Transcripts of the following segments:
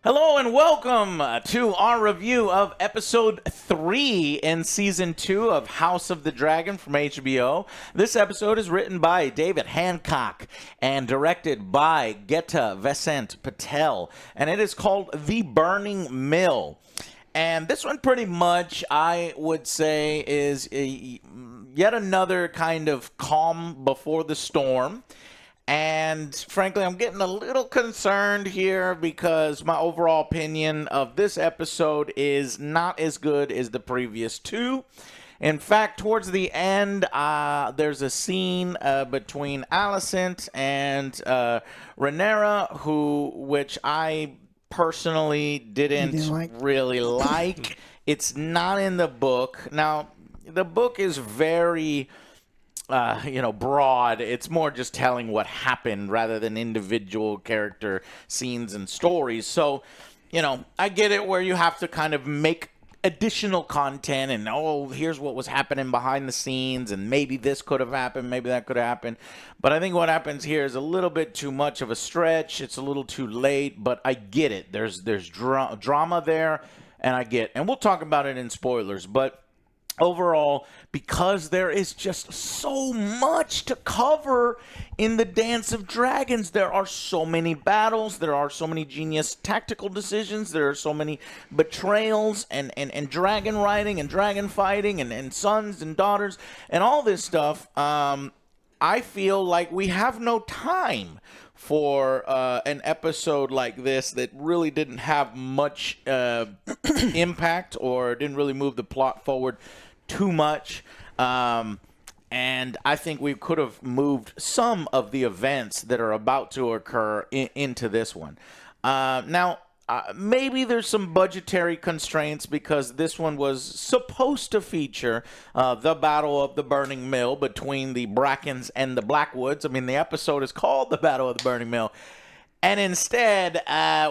Hello and welcome to our review of episode 3 in season 2 of House of the Dragon from HBO. This episode is written by David Hancock and directed by Geta Vasant Patel, and it is called The Burning Mill. And this one pretty much, I would say, is yet another kind of calm before the storm. And frankly, I'm getting a little concerned here because my overall opinion of this episode is not as good as the previous two. In fact, towards the end, there's a scene between Alicent and Rhaenyra, which I personally didn't really like. It's not in the book. Now, the book is very broad. It's more just telling what happened rather than individual character scenes and stories. So, I get it where you have to kind of make additional content and, here's what was happening behind the scenes and maybe this could have happened, maybe that could have happened. But I think what happens here is a little bit too much of a stretch. It's a little too late, but I get it. There's drama there, and we'll talk about it in spoilers, but overall, because there is just so much to cover in the Dance of Dragons, there are so many battles, there are so many genius tactical decisions, there are so many betrayals and dragon riding and dragon fighting and sons and daughters and all this stuff. I feel like we have no time for an episode like this that really didn't have much impact or didn't really move the plot forward too much. And I think we could have moved some of the events that are about to occur into this one. Now, maybe there's some budgetary constraints because this one was supposed to feature the Battle of the Burning Mill between the Brackens and the Blackwoods. I mean, the episode is called The Battle of the Burning Mill. And instead,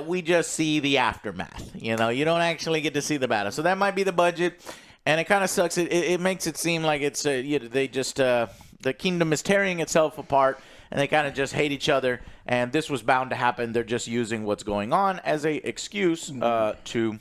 we just see the aftermath. You don't actually get to see the battle. So that might be the budget. And it kind of sucks. It makes it seem like it's the kingdom is tearing itself apart, and they kind of just hate each other. And this was bound to happen. They're just using what's going on as a excuse to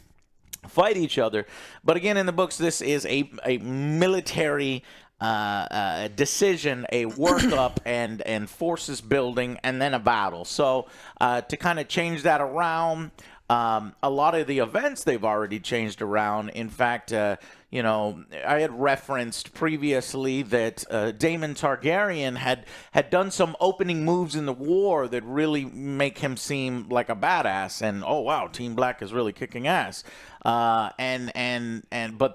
fight each other. But again, in the books, this is a military decision, a workup, and forces building, and then a battle. So to kind of change that around. A lot of the events they've already changed around. In fact, I had referenced previously that Daemon Targaryen had done some opening moves in the war that really make him seem like a badass. And oh wow, Team Black is really kicking ass. But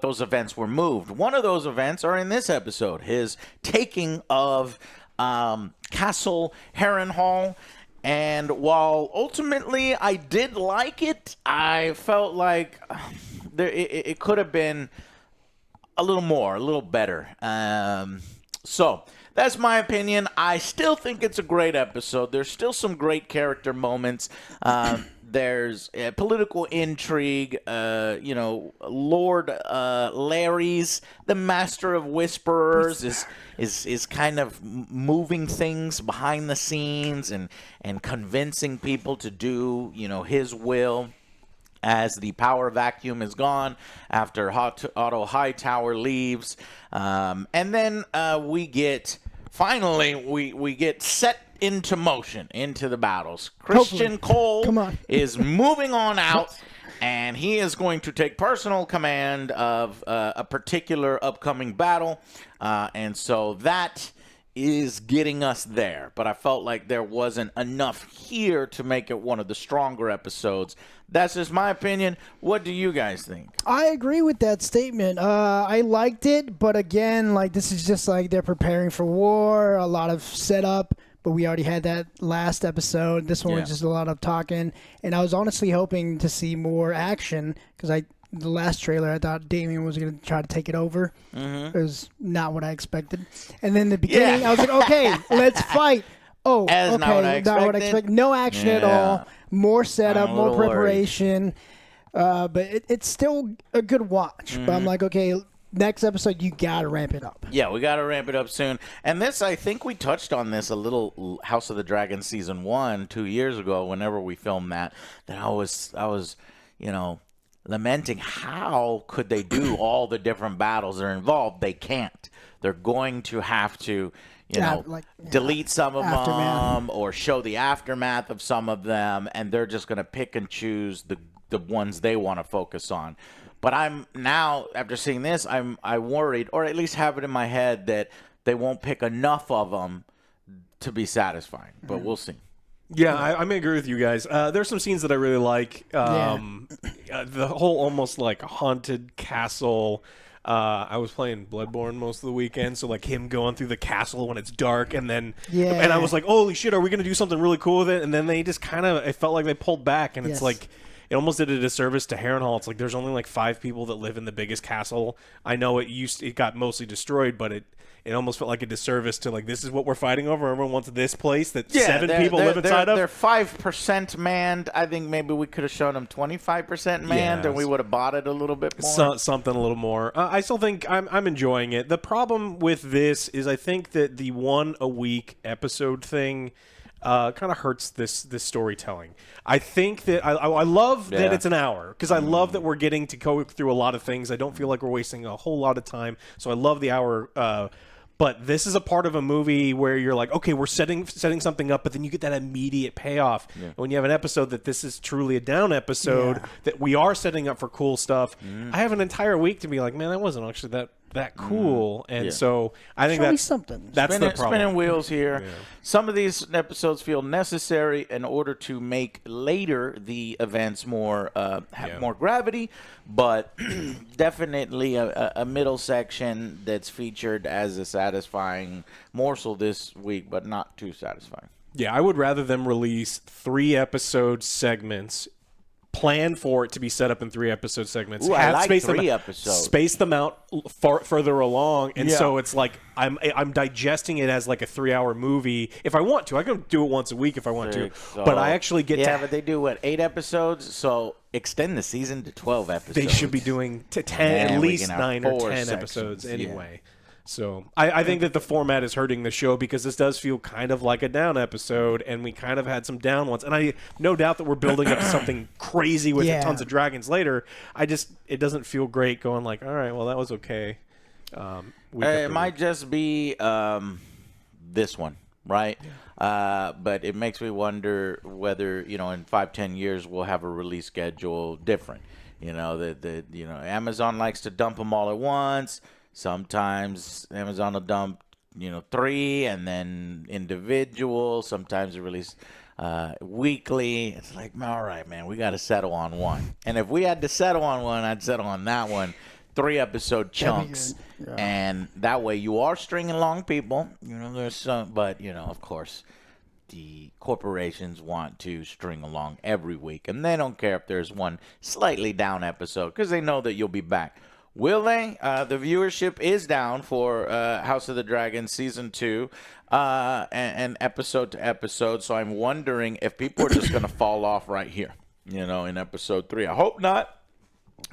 those events were moved. One of those events are in this episode: his taking of Castle Harrenhal. And while ultimately I did like it, I felt like it could have been a little more, a little better. So that's my opinion. I still think it's a great episode. There's still some great character moments. There's political intrigue. Lord Larys, the Master of Whisperers, is kind of moving things behind the scenes and convincing people to do his will. As the power vacuum is gone after Otto Hightower leaves, and then we get set into motion into the battles. Christian Cole is moving on out, and he is going to take personal command of a particular upcoming battle, and so that is getting us there. But I felt like there wasn't enough here to make it one of the stronger episodes. That's just my opinion. What do you guys think? I agree with that statement. I liked it, but again, this is just like they're preparing for war, a lot of setup, but we already had that last episode. This one was just a lot of talking, and I was honestly hoping to see more action because the last trailer, I thought Damien was going to try to take it over. Mm-hmm. It was not what I expected. And then the beginning, I was like, okay, let's fight. Oh, okay, not what I expected. No action at all. More setup, more preparation. But it's still a good watch. Mm-hmm. But I'm like, okay, next episode, you got to ramp it up. Yeah, we got to ramp it up soon. And this, I think we touched on this a little House of the Dragon season 1 2 years ago whenever we filmed that I was, lamenting how could they do all the different battles that are involved. They can't. They're going to have to, delete some of them or show the aftermath of some of them, and they're just going to pick and choose the ones they want to focus on. But I'm now, after seeing this, I'm worried, or at least have it in my head, that they won't pick enough of them to be satisfying. But we'll see. Yeah, I may agree with you guys. There's some scenes that I really like. The whole almost like haunted castle. I was playing Bloodborne most of the weekend, so like him going through the castle when it's dark, and then and I was like, holy shit, are we gonna do something really cool with it? And then they just it felt like they pulled back, and it's like, it almost did a disservice to Harrenhal. It's like there's only like 5 people that live in the biggest castle. I know it got mostly destroyed, but it almost felt like a disservice to like, this is what we're fighting over. Everyone wants this place that 7 people live inside of. They're 5% manned. I think maybe we could have shown them 25% manned, and we would have bought it a little bit more. Something a little more. I still think I'm enjoying it. The problem with this is I think that the 1 a week episode thing kind of hurts this storytelling. I think that I love that it's an hour, because I love that we're getting to go through a lot of things. I don't feel like we're wasting a whole lot of time, so I love the hour. But this is a part of a movie where you're like, okay, we're setting something up, but then you get that immediate payoff. Yeah. When you have an episode that this is truly a down episode, that we are setting up for cool stuff, I have an entire week to be like, man, that wasn't actually that cool. And so I think that's something. That's the problem. Spinning wheels here. Yeah. Some of these episodes feel necessary in order to make later the events more have more gravity, but definitely a middle section that's featured as a satisfying morsel this week, but not too satisfying. Yeah, I would rather them release 3 episode segments. Plan for it to be set up in 3 episode segments. Ooh, I like 3 episodes. Space them out further along, and so it's like I'm digesting it as like a 3-hour movie. If I want to, I can do it once a week if I want to. But I actually get to. Yeah, but they do 8 episodes? So extend the season to 12 episodes. They should be doing 10, at least 9 or 10 sections. Episodes anyway. So I think that the format is hurting the show, because this does feel kind of like a down episode, and we kind of had some down ones. And I no doubt that we're building up to something crazy with tons of dragons later. It doesn't feel great going like, all right, well, that was okay. It might just be this one, right? Yeah. But it makes me wonder whether, in 5-10 years we'll have a release schedule different. Amazon likes to dump them all at once. Sometimes Amazon will dump, 3 and then individual. Sometimes they release weekly. It's like, all right, man, we got to settle on one. And if we had to settle on one, I'd settle on that one. 3 episode chunks. Yeah. And that way you are stringing along people. There's some, but, of course, the corporations want to string along every week. And they don't care if there's one slightly down episode, because they know that you'll be back. Will they? The viewership is down for House of the Dragon Season 2 and episode to episode. So I'm wondering if people are just going to fall off right here, in Episode 3. I hope not,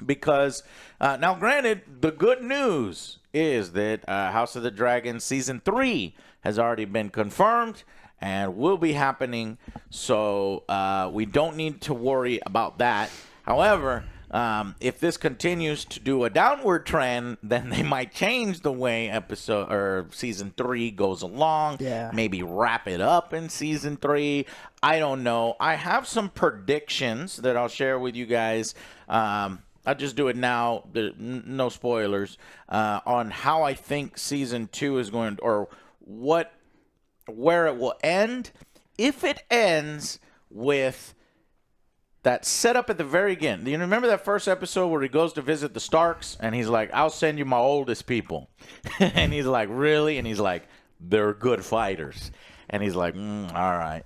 because now, granted, the good news is that House of the Dragon Season 3 has already been confirmed and will be happening. So we don't need to worry about that. However, if this continues to do a downward trend, then they might change the way season 3 goes along. Yeah. Maybe wrap it up in season 3. I don't know. I have some predictions that I'll share with you guys. I'll just do it now. No spoilers on how I think season 2 is going, or where it will end. If it ends with that setup at the very end. Do you remember that first episode where he goes to visit the Starks and he's like, I'll send you my oldest people. And he's like, really? And he's like, they're good fighters. And he's like, all right.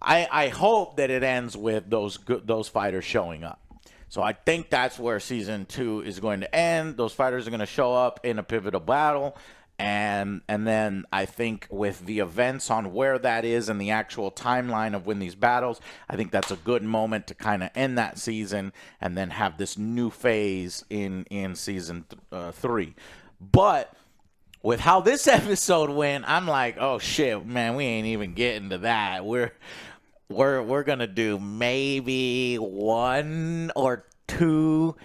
I hope that it ends with those fighters showing up. So I think that's where season 2 is going to end. Those fighters are going to show up in a pivotal battle. And then I think with the events on where that is and the actual timeline of when these battles, I think that's a good moment to kind of end that season and then have this new phase in season 3. But with how this episode went, I'm like, oh shit, man, we ain't even getting to that. We're gonna do maybe 1 or 2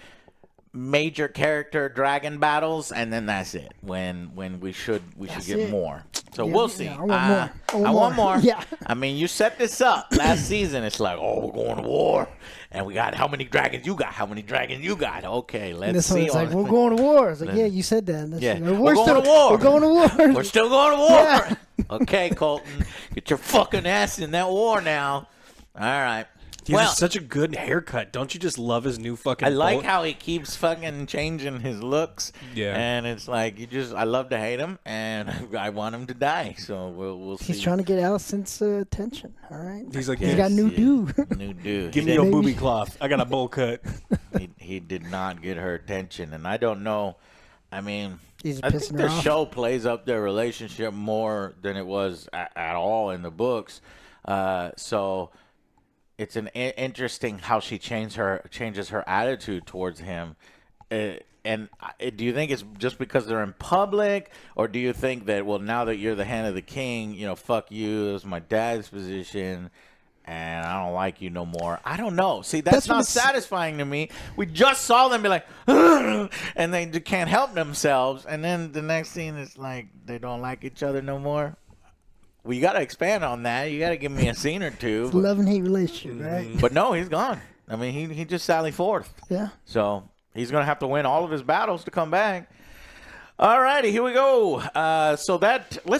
major character dragon battles, and then that's it. When we should get more. So we'll see. I want more. I want more. Yeah. I mean, you set this up last season. It's like, oh, we're going to war, and we got how many dragons you got? How many dragons you got? Okay, let's this see. One's like, we're going to war. It's like, yeah, you said that. Yeah, we're going to war. We're going to war. We're still going to war. Yeah. Okay, Colton, get your fucking ass in that war now. All right. He has such a good haircut. Don't you just love his new fucking I like how he keeps fucking changing his looks. Yeah. And it's like, I love to hate him, and I want him to die. So we'll see. He's trying to get Alicent's attention, all right? He's like, He's got new dude. New dude. Give me your booby cloth. I got a bowl cut. He did not get her attention, and I don't know. I mean, He's I think pissing the her off. show plays up their relationship more than it was at all in the books. So it's interesting how she changes her attitude towards him. And do you think it's just because they're in public, or do you think that, well, now that you're the hand of the king, fuck you, this is my dad's position, and I don't like you no more? I don't know. See, that's not satisfying to me. We just saw them be like, and they can't help themselves, and then the next scene is like they don't like each other no more. Well, you got to expand on that. You got to give me a scene or two. It's a love and hate relationship, right? But no, he's gone. I mean, he just sallied forth. Yeah. So he's going to have to win all of his battles to come back. All righty, here we go. Let's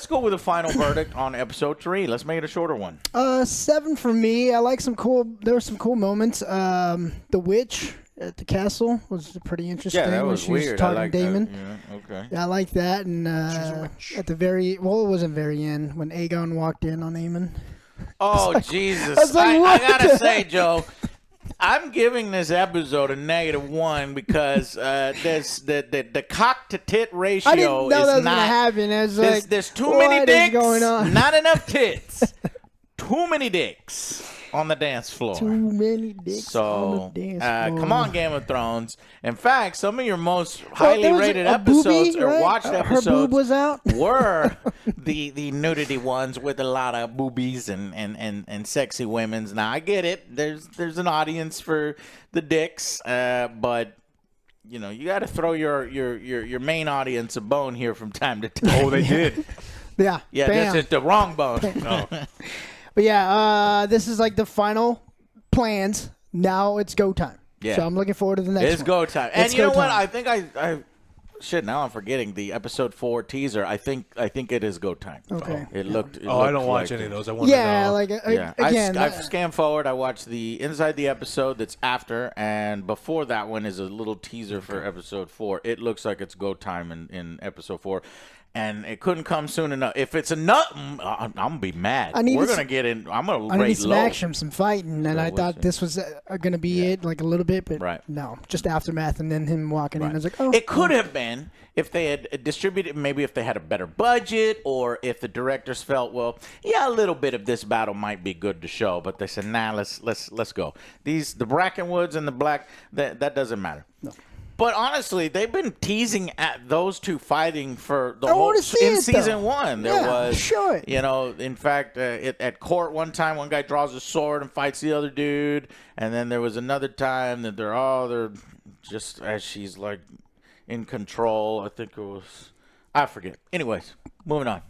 go with a final verdict on episode 3. Let's make it a shorter one. 7 for me. I like there were some cool moments. The witch at the castle was pretty interesting. Yeah, that was when she was weird. talking I like Daemon. that. Yeah, okay. Yeah, I like that. And at the it wasn't very end when Aegon walked in on Aemon. Oh, Jesus. was like, I what got the to say, Joe, I'm giving this episode a -1 because the cock to tit ratio I didn't know that was not gonna happen. There's too many what is dicks, going on? not enough tits. Too many dicks on the dance floor. Too many dicks on the dance floor. Come on, Game of Thrones. In fact, some of your most highly there was rated a episodes boobie, or right? watched Her episodes boob was out. were the nudity ones with a lot of boobies and sexy women's. Now I get it. There's an audience for the dicks, but you got to throw your main audience a bone here from time to time. Oh, they did. Yeah. Yeah, Bam. this is the wrong bone. Oh. But yeah, this is like the final plans. Now it's go time. Yeah. So I'm looking forward to the next It's one. go time. And It's you know go what? time. I think shit, now I'm forgetting the episode 4 teaser. I think it is go time. Okay. It looked. Oh, I don't watch like any of it. those. I want to Yeah, know. like Yeah, again. I've scanned forward. I watched the inside the episode that's after, and before that one is a little teaser for episode 4. It looks like it's go time in episode 4, and it couldn't come soon enough. If it's a nut, I'm gonna be mad. We're gonna get in. I'm gonna I need rate some low. action, some fighting, and I we'll thought see. this was going to be it, like a little bit, but Right. no, just aftermath, and then him walking in. I was like, oh, It could have been if they had distributed, maybe if they had a better budget, or if the directors felt, well, yeah, a little bit of this battle might be good to show, but they said, nah, let's go. The Brackenwoods and the Black, that doesn't matter. No. But honestly, they've been teasing at those two fighting for the whole wanna see in it, season though. 1. There Yeah, was, show it. in fact, at court one time, one guy draws a sword and fights the other dude, and then there was another time that they're just as she's like in control. I think it was, I forget. Anyways, moving on.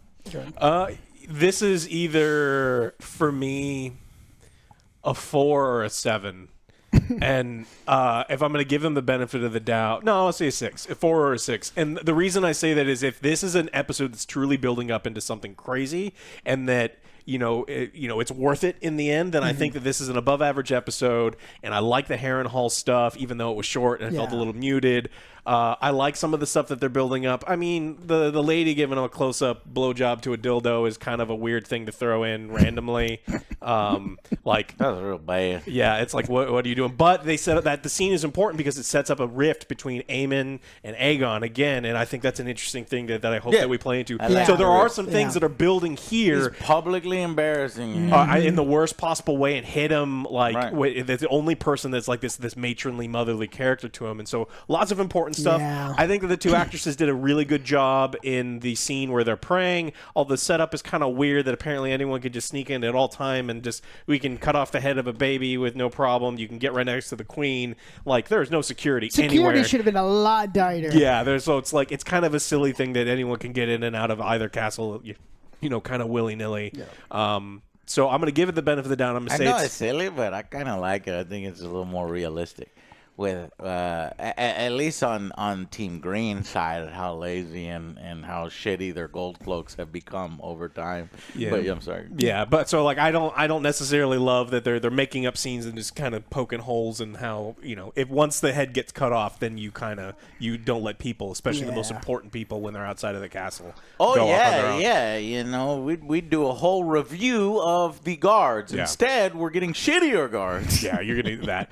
This is either for me a 4 or a 7. And if I'm going to give them the benefit of the doubt, no, I'll say a 6, a 4 or a 6. And the reason I say that is if this is an episode that's truly building up into something crazy, and that it's worth it in the end, then I think that this is an above average episode, and I like the Harrenhal stuff, even though it was short and it felt a little muted. I like some of the stuff that they're building up. I mean, the lady giving him a close-up blowjob to a dildo is kind of a weird thing to throw in randomly. Like, that was real bad. Yeah, it's like, what are you doing? But they set up that the scene is important because it sets up a rift between Aemon and Aegon again, and I think that's an interesting thing that I hope that we play into. So there are some things that are building here. He's publicly embarrassing in the worst possible way and hit him like that's the only person that's like this matronly, motherly character to him, and so lots of important stuff. I think that the two actresses did a really good job in the scene where they're praying. All the setup is kind of weird that apparently anyone could just sneak in at all time and just we can cut off the head of a baby with no problem. You can get right next to the queen. Like there's no security anywhere. Security should have been a lot tighter. Yeah, so it's like it's kind of a silly thing that anyone can get in and out of either castle, kind of willy-nilly. Yeah. So I'm going to give it the benefit of the doubt. I'm going to say it's silly, but I kind of like it. I think it's a little more realistic. With at least on Team Green side, how lazy and how shitty their gold cloaks have become over time. Yeah, but I'm sorry. Yeah, but so like I don't necessarily love that they're making up scenes and just kind of poking holes in how if once the head gets cut off, then you don't let people, especially the most important people, when they're outside of the castle. Oh yeah. We'd do a whole review of the guards. Yeah. Instead, we're getting shittier guards. Yeah, you're gonna do that.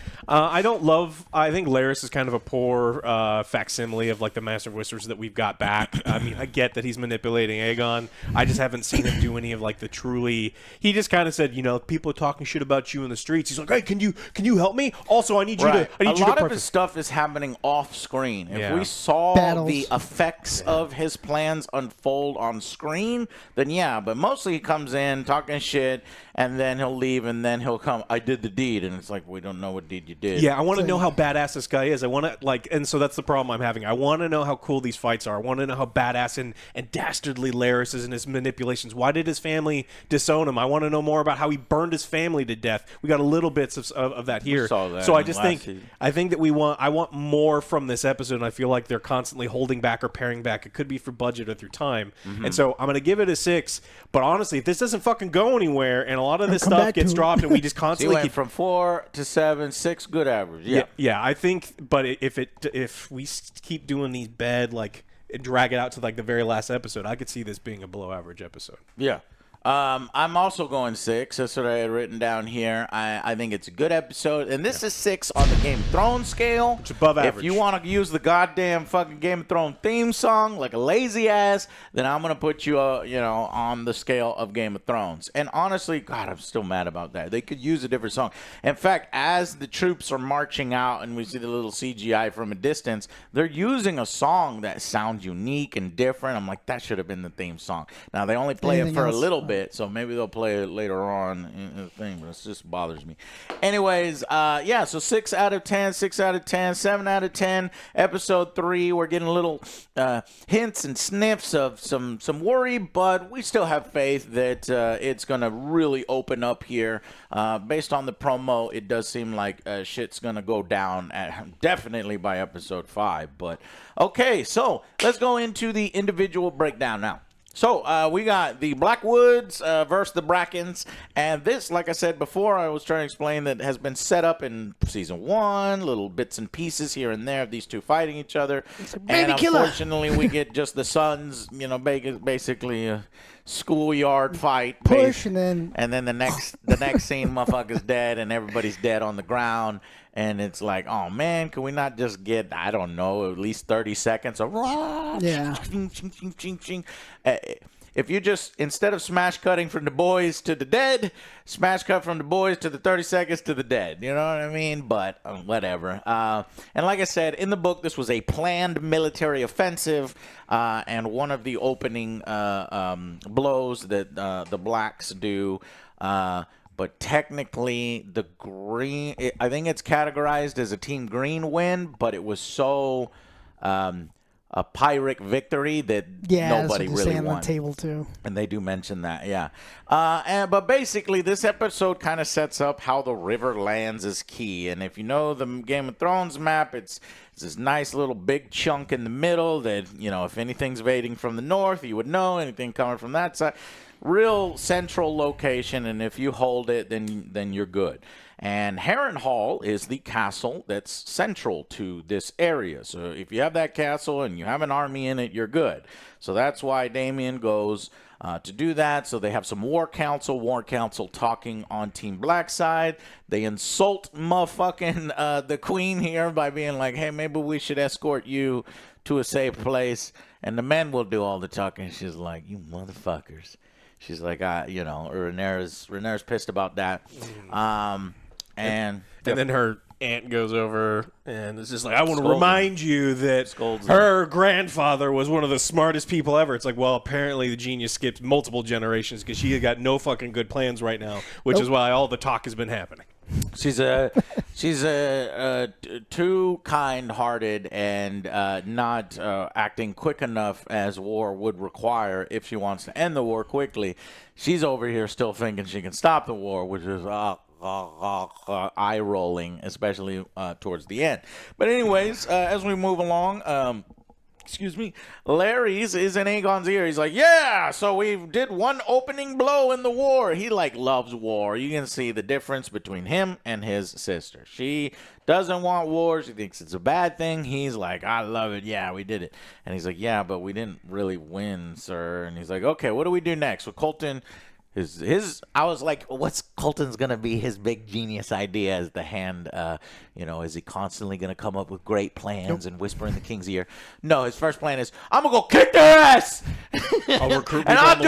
I think Larys is kind of a poor facsimile of like the Master of Whispers that we've got back. I mean, I get that he's manipulating Aegon. I just haven't seen him do any of like the truly. He just kind of said, people are talking shit about you in the streets. He's like, hey, can you help me? Also, I need you to. A lot of his stuff is happening off screen. If we saw the effects of his plans unfold on screen, then yeah. But mostly he comes in talking shit, and then he'll leave, and then he'll come. I did the deed, and it's like we don't know what deed you did. Yeah, I want to know how badass this guy is. I want to and so that's the problem I'm having. I want to know how cool these fights are. I want to know how badass and dastardly Larys is in his manipulations. Why did his family disown him? I want to know more about how he burned his family to death. We got a little bits of that here. So I just think that I want more from this episode, and I feel like they're constantly holding back or paring back. It could be for budget or through time. And so I'm going to give it a 6. But honestly, if this doesn't fucking go anywhere, and a lot of this stuff gets dropped, and we just constantly keep from 4 to 7, 6, good average. Yeah. I think, but if we keep doing these bad drag it out to like the very last episode, I could see this being a below average episode. Yeah. I'm also going 6. That's what I had written down here. I think it's a good episode, and this is 6 on the Game of Thrones scale. It's above average. If you want to use the goddamn fucking Game of Thrones theme song like a lazy ass, then I'm gonna put you, on the scale of Game of Thrones. And honestly, God, I'm still mad about that. They could use a different song. In fact, as the troops are marching out and we see the little CGI from a distance, they're using a song that sounds unique and different. I'm like, that should have been the theme song. Now they only play it for a little bit. So maybe they'll play it later on in the thing, but it just bothers me. Anyways, so 6 out of 10, 6 out of 10, 7 out of 10. Episode 3, we're getting little hints and sniffs of some worry, but we still have faith that it's going to really open up here. Based on the promo, it does seem like shit's going to go down definitely by episode 5. But okay, so let's go into the individual breakdown now. So we got the Blackwoods versus the Brackens, and this, like I said before, I was trying to explain that has been set up in season 1, little bits and pieces here and there of these two fighting each other. And unfortunately, we get just the sons, basically a schoolyard fight. Push and then the next scene, motherfucker's dead and everybody's dead on the ground. And it's like, oh, man, can we not just get, I don't know, at least 30 seconds of if you just, instead of smash cutting from the boys to the dead, smash cut from the boys to the 30 seconds to the dead. You know what I mean? But whatever. And like I said, in the book, this was a planned military offensive. And one of the opening blows that the blacks do, but technically, the green, I think it's categorized as a Team Green win, but it was so a Pyrrhic victory that nobody really won. On the table too. And they do mention that, yeah. But basically, this episode kind of sets up how the Riverlands is key. And if you know the Game of Thrones map, it's this nice little big chunk in the middle that, if anything's invading from the north, you would know. Anything coming from that side. real central location, and if you hold it, then you're good. And Harrenhal is the castle that's central to this area. So if you have that castle and you have an army in it, you're good. So that's why Daemon goes to do that. So they have some war council talking on Team Black side. They insult motherfucking the queen here by being like, hey, maybe we should escort you to a safe place. And the men will do all the talking. She's like, you motherfuckers. She's like, Rhaenyra's pissed about that. And then her aunt goes over and it's just like, I want to remind you that her grandfather was one of the smartest people ever. It's like, well, apparently the genius skipped multiple generations because she has got no fucking good plans right now, which is why all the talk has been happening. She's too kind-hearted and not acting quick enough as war would require if she wants to end the war quickly. She's over here still thinking she can stop the war, which is eye-rolling, especially towards the end. But anyways, as we move along, Larry's is in Aegon's ear. He's like, yeah, so we did one opening blow in the war. He, like, loves war. You can see the difference between him and his sister. She doesn't want war. She thinks it's a bad thing. He's like, I love it. Yeah, we did it. And he's like, yeah, but we didn't really win, sir. And he's like, okay, what do we do next? Well, Colton... I was like, what's Colton's going to be his big genius idea as the hand, is he constantly going to come up with great plans and whisper in the king's ear? No, his first plan is, I'm going to go kick their ass! I'll recruit and I'll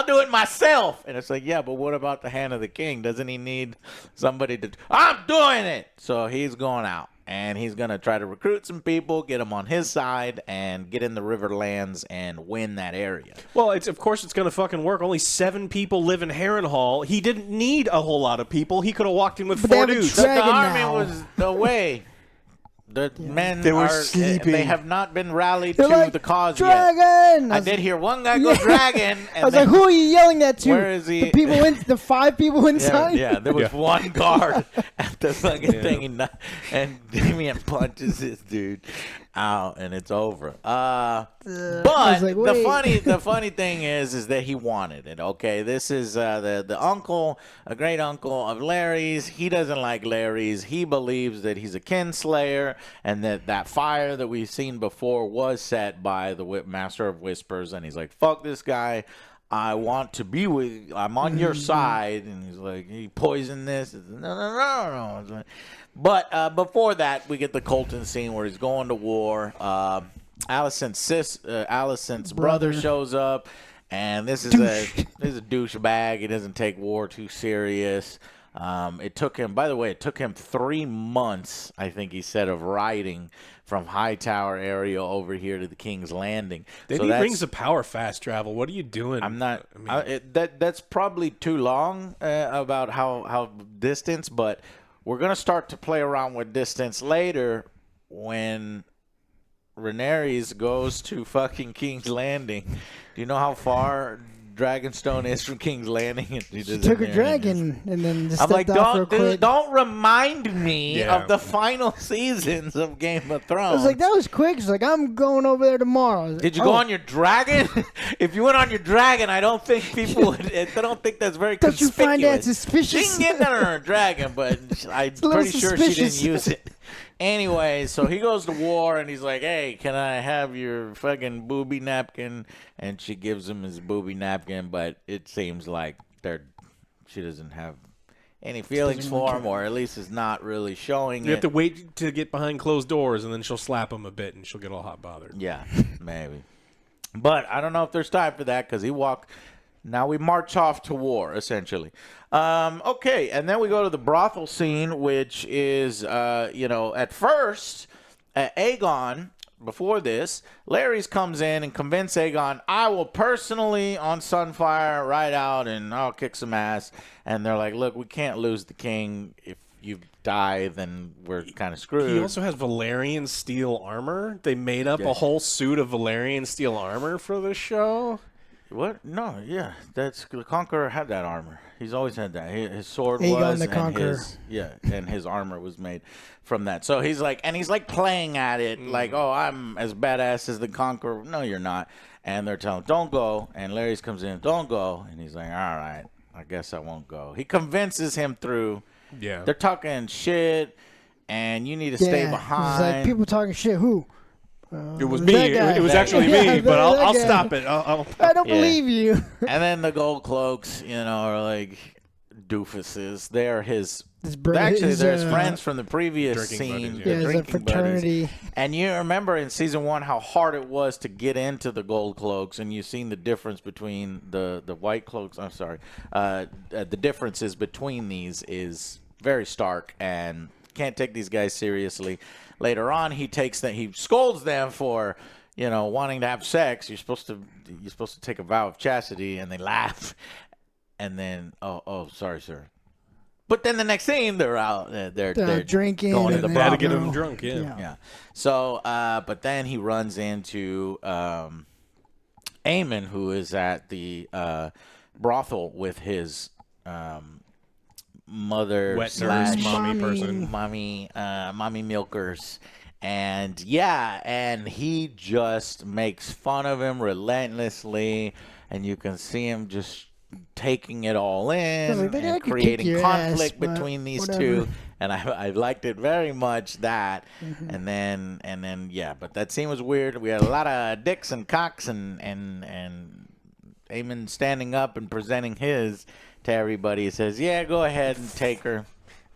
do it myself! And it's like, yeah, but what about the hand of the king? Doesn't he need somebody to... I'm doing it! So he's going out. And he's going to try to recruit some people, get them on his side, and get in the Riverlands and win that area. Well, of course it's going to fucking work. Only 7 people live in Harrenhal. He didn't need a whole lot of people. He could have walked in with 4 dudes. The army was away. The men were sleeping. They have not been rallied to the cause dragon! yet. I did hear one guy go dragon. And I was like, who are you yelling at to? Where is he? The 5 people inside? Yeah, there was one guard at the fucking thing. And Damien punches this dude out, and it's over. But the funny thing is that he wanted it. Okay, this is the uncle, a great uncle of Larry's. He doesn't like Larry's. He believes that he's a kinslayer, and that fire that we've seen before was set by the Master of Whispers. And he's like, fuck this guy. I want to be with you. I'm on your side. And he's like, he poisoned this. No. But before that, we get the Colton scene where he's going to war. Alicent's brother shows up, and this is a douchebag. He doesn't take war too serious. It took him 3 months, I think he said, of riding from Hightower area over here to the King's Landing. Then he brings a power fast travel. What are you doing? That's probably too long about how distance, but we're going to start to play around with distance later when Rhaenyra goes to fucking King's Landing. Do you know how far Dragonstone is from King's Landing? She took a dragon and then just I'm like, quick. don't remind me of the final seasons of Game of Thrones. I was like, that was quick. It's like, I'm going over there tomorrow. Did you go on your dragon? If you went on your dragon, I don't think people would. I don't think that's very conspicuous. Don't you find that suspicious? She can get on her dragon, but I'm pretty sure she didn't use it. Anyway, so he goes to war, and he's like, hey, can I have your fucking booby napkin? And she gives him his booby napkin, but it seems like she doesn't have any feelings for him, or at least is not really showing it. You have to wait to get behind closed doors, and then she'll slap him a bit, and she'll get all hot bothered. Yeah, maybe. But I don't know if there's time for that, because now we march off to war, essentially. Okay, and then we go to the brothel scene, which is, at first, Aegon, before this, Larry's comes in and convinces Aegon, I will personally, on Sunfire, ride out and I'll kick some ass. And they're like, look, we can't lose the king. If you die, then we're kind of screwed. He also has Valyrian steel armor. They made up a whole suit of Valyrian steel armor for this show. What? No, yeah. That's the Conqueror had that armor. He's always had that. His sword Aegon was the and Conqueror. and his armor was made from that. So he's like playing at it like, oh, I'm as badass as the Conqueror. No, you're not. And they're telling him, don't go. And Larry's comes in, don't go. And he's like, all right, I guess I won't go. He convinces him through. Yeah. They're talking shit, and you need to stay behind. It's like people talking shit. Who? It was me. It was actually me, but I'll stop it. I don't believe you. And then the gold cloaks, are like doofuses. They're his. Actually, there's friends from the previous scene. Buddies, yeah, it's a fraternity. Buddies. And you remember in season 1 how hard it was to get into the gold cloaks, and you've seen the difference between the white cloaks. I'm sorry. The differences between these is very stark, and can't take these guys seriously. Later on, he scolds them for, wanting to have sex. You're supposed to take a vow of chastity, and they laugh, and then sorry, sir. But then the next scene, they're out. They're drinking, going to the bar to get them drunk. Yeah. So, but then he runs into Aemon, who is at the brothel with his mother wet slash nurse, mommy person, mommy milkers, and he just makes fun of him relentlessly, and you can see him just taking it all in and creating conflict between these two. And I liked it very much that. And then but that scene was weird. We had a lot of dicks and cocks and Aemon standing up and presenting his to everybody. He says, yeah, go ahead and take her.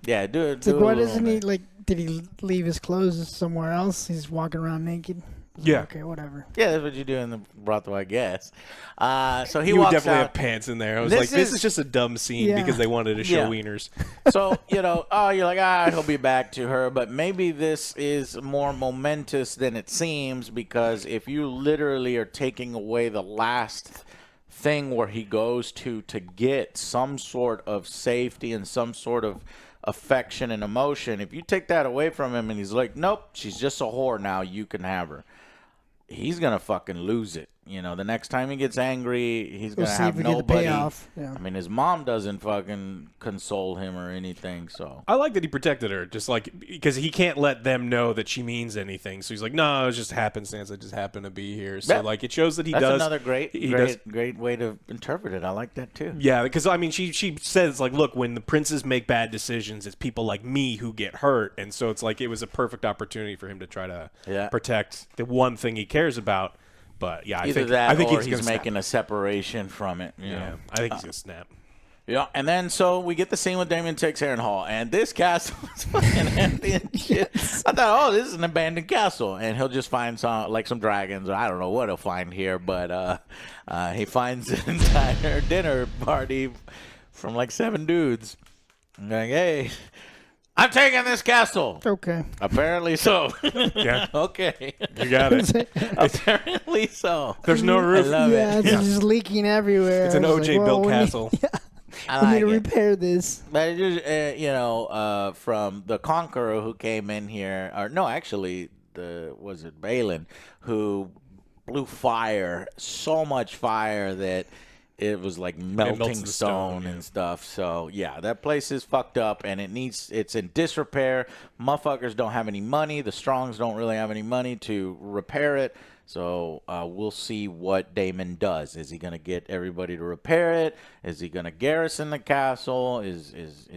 Yeah, do it. Like, why doesn't he, did he leave his clothes somewhere else? He's walking around naked. Yeah. Okay, whatever. Yeah, that's what you do in the brothel, I guess. So he would walks definitely out. have pants in there. I was like, this is just a dumb scene because they wanted to show wieners. So, you're like, he'll be back to her. But maybe this is more momentous than it seems, because if you literally are taking away the last thing where he goes to get some sort of safety and some sort of affection and emotion, if you take that away from him and he's like, nope, she's just a whore now, you can have her, he's gonna fucking lose it. The next time he gets angry, he's gonna have nobody. Yeah. I mean, his mom doesn't fucking console him or anything. So I like that he protected her, just because he can't let them know that she means anything. So he's like, no, it's just happenstance. I just happen to be here. So it shows that he that's does. Another great way to interpret it. I like that too. Yeah, because I mean, she says look, when the princes make bad decisions, it's people like me who get hurt, and so it's like it was a perfect opportunity for him to try to protect the one thing he cares about. But yeah, I think he's making a separation from it. Yeah, I think he's gonna snap. Yeah, and then so we get the scene with Daemon Takes Harrenhal, and this castle is fucking empty and shit. I thought, this is an abandoned castle, and he'll just find some dragons, or I don't know what he'll find here, but he finds an entire dinner party from 7 dudes. I'm like, hey, I'm taking this castle. Okay. Apparently so. Yeah. Okay. You got it. Apparently so. There's no roof. I love it. It's just leaking everywhere. It's an OJ built castle. I need to repair this. But it just, from the Conqueror who came in here, or no, actually, was it Balin, who blew fire, so much fire that it was like melting stone and stuff. So yeah, that place is fucked up, and it's in disrepair. Motherfuckers don't have any money. The Strongs don't really have any money to repair it. So we'll see what Daemon does. Is he gonna get everybody to repair it? Is he gonna garrison the castle? Is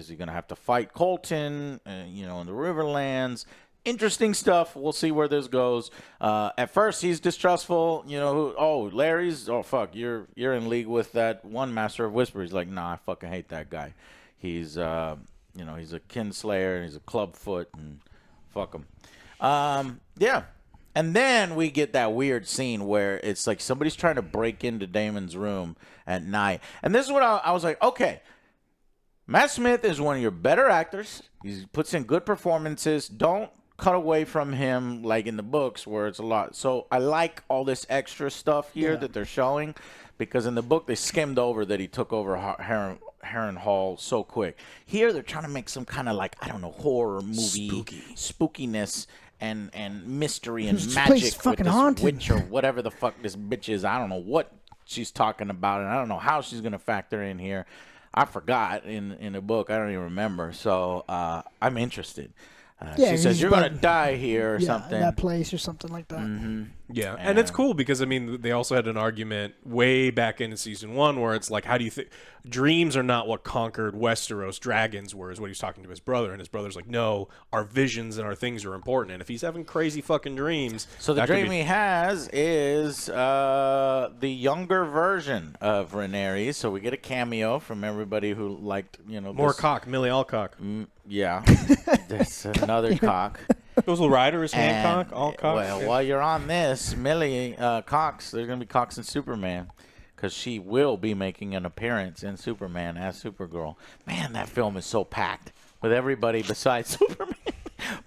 he gonna have to fight Colton? In the Riverlands. Interesting stuff. We'll see where this goes. At first, he's distrustful. Larry's. Oh fuck, you're in league with that one Master of Whisper. He's like, nah, I fucking hate that guy. He's he's a kinslayer and he's a clubfoot and fuck him. Yeah. And then we get that weird scene where it's like somebody's trying to break into Daemon's room at night, and this is what I was like, okay. Matt Smith is one of your better actors. He puts in good performances. Don't cut away from him like in the books where it's a lot. So I like all this extra stuff here that they're showing, because in the book they skimmed over that he took over Harrenhal so quick. Here they're trying to make some kind of horror movie spookiness and mystery and magic with this haunted. witch or whatever the fuck this bitch is. I don't know what she's talking about, and I don't know how she's going to factor in here. I forgot in the book. I don't even remember. So I'm interested. She says, you're going to die here or something. In that place or something like that. Mm-hmm. Yeah, and it's cool because, I mean, they also had an argument way back in season 1 where it's like, how do you think dreams are not what conquered Westeros, dragons were, is what he's talking to his brother, and his brother's like, no, our visions and our things are important, and if he's having crazy fucking dreams... So the dream he has is the younger version of Rhaenyra, so we get a cameo from everybody who liked, More cock, Millie Alcock. Yeah, that's another cock. Goes with Ryder, his Hancock, all Cox. Well, while you're on this, Millie Cox, there's going to be Cox and Superman, because she will be making an appearance in Superman as Supergirl. Man, that film is so packed with everybody besides Superman.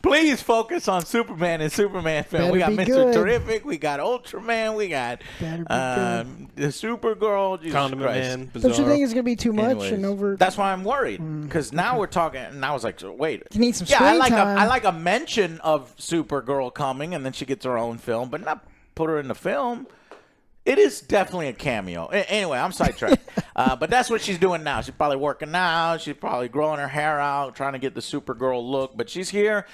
Please focus on Superman and Superman film. Better we got be Mr. good. Terrific, we got Ultraman, we got the Supergirl, Jesus Condiment Christ. Man, Don't you Bizarro. think it's gonna be too much Anyways, and over? that's why I'm worried, because now we're talking, and I was like, so wait. You need some I screen like time. I like a mention of Supergirl coming, and then she gets her own film, but not put her in the film. It is definitely a cameo. Anyway, I'm sidetracked. But that's what she's doing now. She's probably working out. She's probably growing her hair out, trying to get the Supergirl look. But she's here,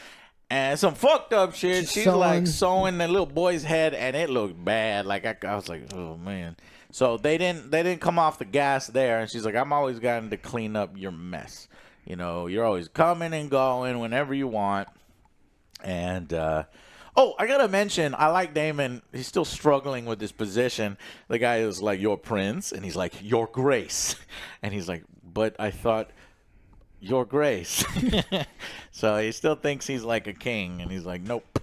and some fucked up shit. She's like sewing the little boy's head, and it looked bad. Like I was like, oh man. So they didn't come off the gas there. And she's like, I'm always going to clean up your mess. You're always coming and going whenever you want. And oh, I gotta mention, I like Daemon. He's still struggling with this position. The guy is like, your prince, and he's like, your grace, and he's like, but I thought, your grace. So he still thinks he's like a king, and he's like, nope.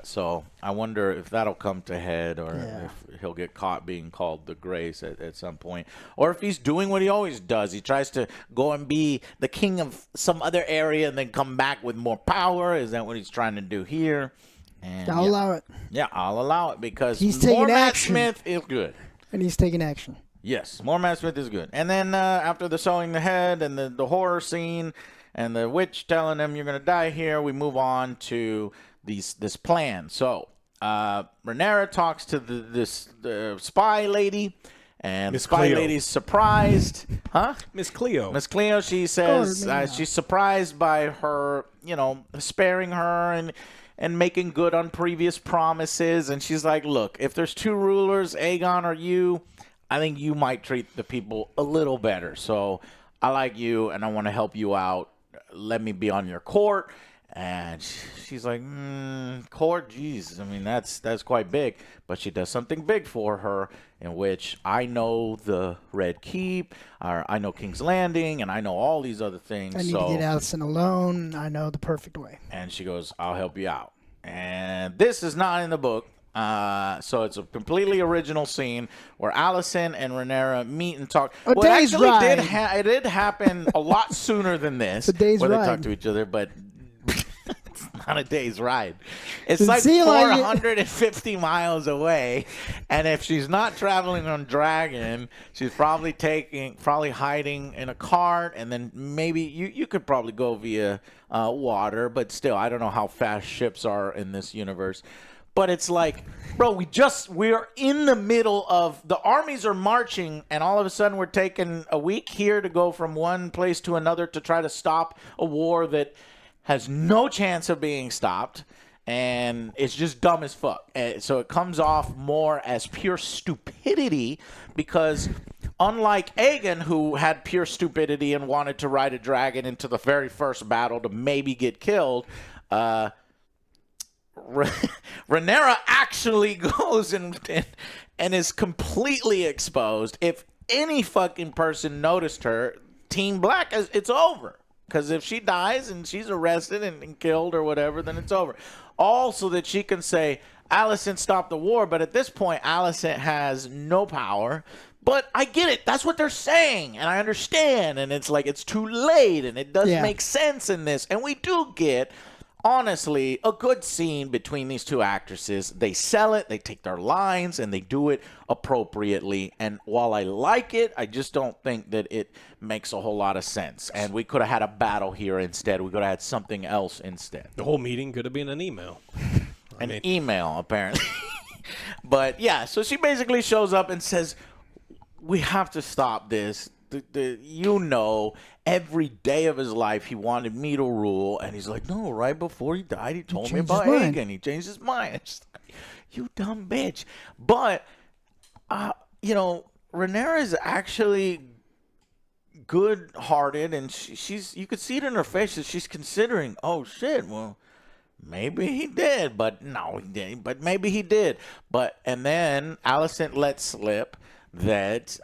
So I wonder if that'll come to head, or if he'll get caught being called the grace at some point, or if he's doing what he always does. He tries to go and be the king of some other area and then come back with more power. Is that what he's trying to do here? And I'll allow it. Yeah, I'll allow it, because He's taking more Matt action. Smith is good. And he's taking action. Yes, more Matt Smith is good. And then after the sewing the head and the horror scene and the witch telling him you're going to die here, we move on to this plan. So Rhaenyra talks to the spy lady, and Miss the spy Cleo. lady's surprised. Huh? Miss Cleo. Miss Cleo, she says Go, she's surprised by her, sparing her and making good on previous promises. And she's like, look, if there's two rulers, Aegon or you, I think you might treat the people a little better. So I like you, and I want to help you out. Let me be on your court. And she's like, court? Jeez, I mean, that's quite big. But she does something big for her, in which I know the Red Keep, or I know King's Landing, and I know all these other things. I need to get Alicent alone. I know the perfect way. And she goes, I'll help you out. And this is not in the book. So it's a completely original scene where Alicent and Rhaenyra meet and talk. A day's ride. It did happen a lot sooner than this. A day's where they ride. talk to each other, but it's not a day's ride. It's It like seemed like it- 450 miles away, and if she's not traveling on Dragon, she's probably hiding in a cart, and then maybe you could probably go via water, but still, I don't know how fast ships are in this universe. But it's like, bro, we're in the middle of, the armies are marching, and all of a sudden we're taking a week here to go from one place to another to try to stop a war that has no chance of being stopped, and it's just dumb as fuck. So it comes off more as pure stupidity, because unlike Aegon, who had pure stupidity and wanted to ride a dragon into the very first battle to maybe get killed, Rhaenyra actually goes and is completely exposed. If any fucking person noticed her, Team Black, it's over. Because if she dies and she's arrested and killed or whatever, then it's over. All so that she can say, Alicent stopped the war. But at this point, Alicent has no power. But I get it. That's what they're saying. And I understand. And it's like, it's too late. And it doesn't make sense in this. And we do get, honestly, a good scene between these two actresses. They sell it, they take their lines, and they do it appropriately. And while I like it, I just don't think that it makes a whole lot of sense. And we could have had a battle here instead. We could have had something else instead. The whole meeting could have been an email. Email, apparently. But yeah, so she basically shows up and says, we have to stop this. Every day of his life he wanted me to rule, and he's like, no, right before he died, he told me about Aegon. He changed his mind. It's like, you dumb bitch. But, Rhaenyra is actually good-hearted, and she's you could see it in her face that she's considering, oh, shit, well, maybe he did, but no, he didn't. But maybe he did. And then Alicent let slip that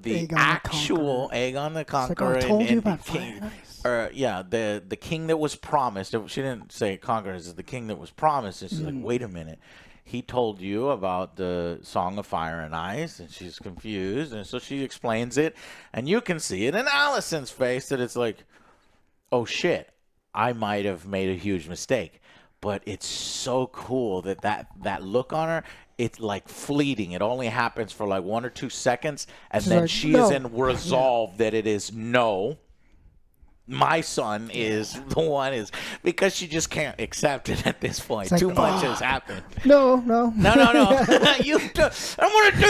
the Aegon the Conqueror, like, I told you about King, the king that was promised. She didn't say Conqueror, it's the king that was promised. And she's like, wait a minute. He told you about the Song of Fire and Ice, and she's confused, and so she explains it, and you can see it in Alicent's face that it's like, oh shit, I might have made a huge mistake. But it's so cool that look on her, it's like fleeting. It only happens for like 1 or 2 seconds, and then like, she is in resolve that it is no. My son is the one because she just can't accept it at this point. Like, too much has happened. No. You I'm gonna do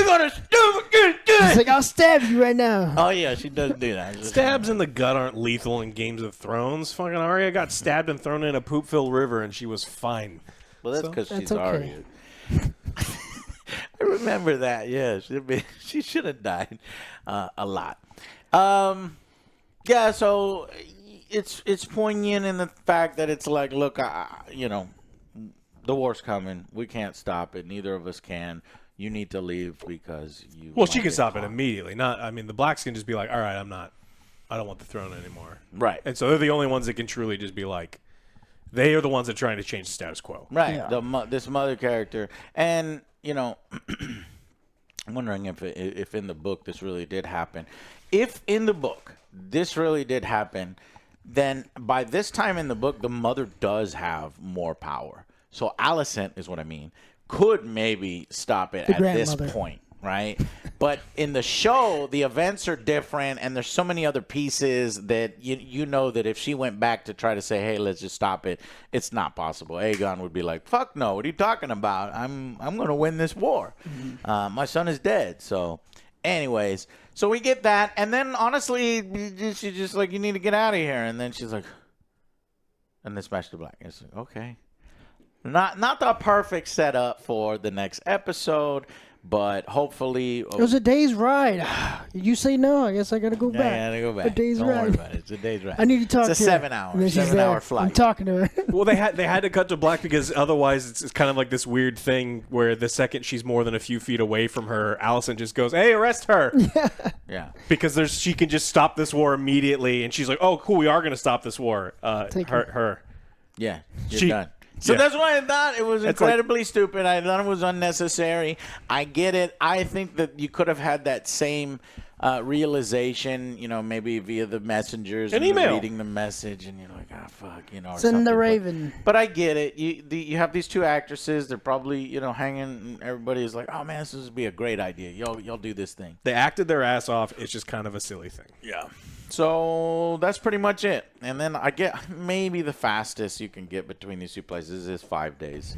that stupid. She's like, I'll stab you right now. Oh yeah, she does do that. Stabs in the gut aren't lethal in Games of Thrones. Fucking Arya got stabbed and thrown in a poop-filled river, and she was fine. Well, that's because she's Arya. I remember that. Yeah, she should have died a lot. Yeah, so it's poignant in the fact that it's like, look, the war's coming. We can't stop it. Neither of us can. You need to leave because you. Well, she can stop it immediately. The Blacks can just be like, all right, I don't want the throne anymore. Right. And so they're the only ones that can truly just be like, they are the ones that are trying to change the status quo. Right. Yeah. This mother character, and I'm wondering if in the book this really did happen. If in the book this really did happen, then by this time in the book, the mother does have more power. So Alicent is what I mean. Could maybe stop it at this point, right? But in the show, the events are different, and there's so many other pieces that you know that if she went back to try to say, hey, let's just stop it, it's not possible. Aegon would be like, fuck no, what are you talking about? I'm going to win this war. Mm-hmm. My son is dead, so... Anyways, so we get that, and then honestly, she's just like, you need to get out of here, and then she's like, and then smash the black. It's like, okay. Not the perfect setup for the next episode, but hopefully... It was a day's ride. You say no, I guess I got to go back. Yeah, I got to go back. A day's Don't ride. worry about it. It's a day's ride. I need to talk to her. It's a 7-hour flight. I'm talking to her. Well, they had to cut to black because otherwise it's kind of like this weird thing where the second she's more than a few feet away from her, Alicent just goes, hey, arrest her. Yeah. Because she can just stop this war immediately, and she's like, oh, cool, we are going to stop this war. Her. Yeah, you're done. So that's why I thought it was incredibly stupid. I thought it was unnecessary. I get it. I think that you could have had that same realization, maybe via the messengers. An email. Reading the message, and you're like, fuck, or Send the Raven. But I get it. You have these two actresses. They're probably, hanging, and everybody's like, oh, man, this would be a great idea. Y'all do this thing. They acted their ass off. It's just kind of a silly thing. Yeah. So that's pretty much it. And then I get maybe the fastest you can get between these two places is 5 days.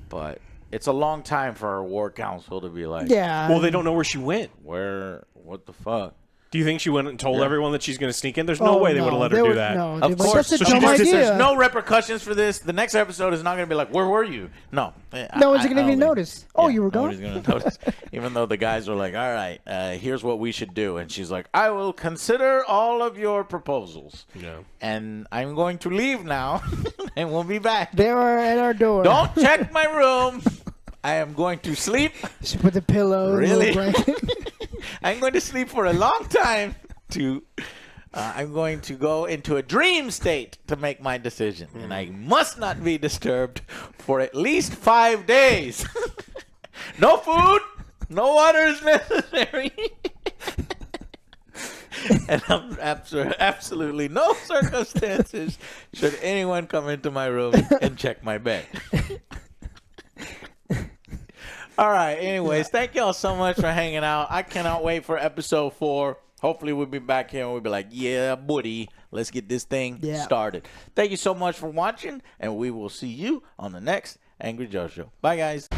But it's a long time for our war council to be like, yeah. Well, they don't know where she went. What the fuck? Do you think she went and told everyone that she's going to sneak in? There's no way they would have let her do that. No, of course. That's a dumb idea. There's no repercussions for this. The next episode is not going to be like, where were you? No. No one's going to even notice. Oh, you were gone? Nobody's going to notice. Even though the guys were like, all right, here's what we should do. And she's like, I will consider all of your proposals. Yeah. And I'm going to leave now, and we'll be back. They are at our door. Don't check my room. I am going to sleep. She put the pillow. Really? I'm going to sleep for a long time. I'm going to go into a dream state to make my decision, and I must not be disturbed for at least 5 days. No food, no water is necessary, and absolutely no circumstances should anyone come into my room and check my bed. All right. Anyways, thank y'all so much for hanging out. I cannot wait for episode 4. Hopefully we'll be back here and we'll be like, yeah, buddy, let's get this thing started. Thank you so much for watching, and we will see you on the next Angry Joe Show. Bye, guys.